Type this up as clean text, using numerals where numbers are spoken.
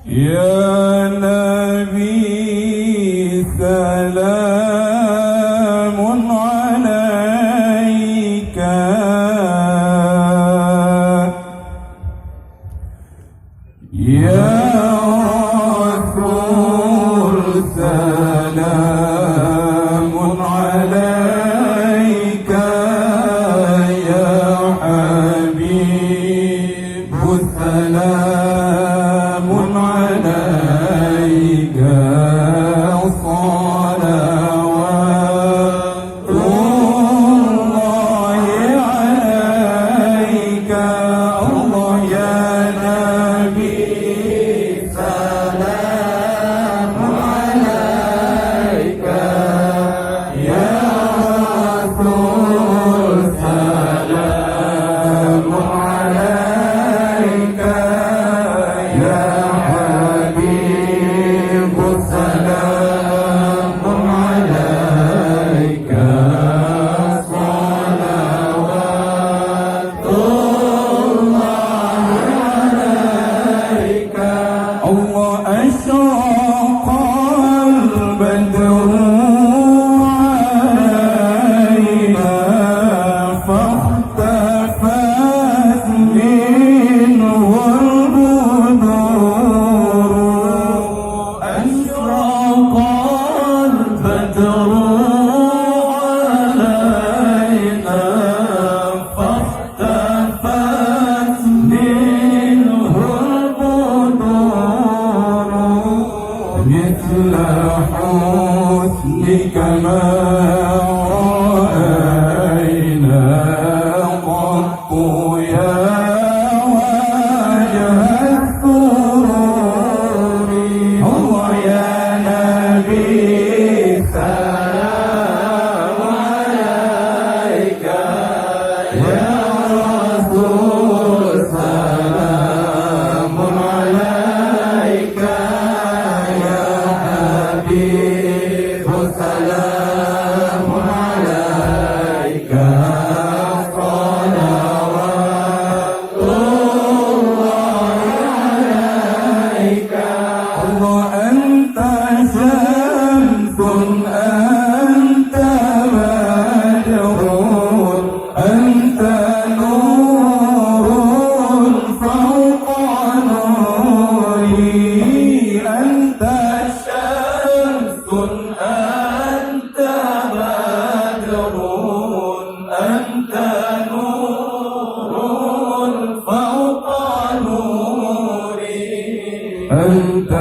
يا نبي سلام عليك يا رسول سلام عليك يا حبيب سلام عليك صلوات الله عليك الله يا نبي سلام عليك يا رسول سلام عليك يا حبيب سلام عليك صلوات الله عليك الله أشرق البدر علينا فاختفت منه البدور أشرق البدر علينا فاختفت منه البدور مثل حسنك ما رأينا قط يا وجه السرور الله يا نبي سلام عليك يا رسول سلام عليك يا حبيب سلام عليك صلوات الله عليك الله أنت شمس أنت بدر أنت نور فوق نوري أنت شمس أنت بدر أنت نور فوق نوري أنت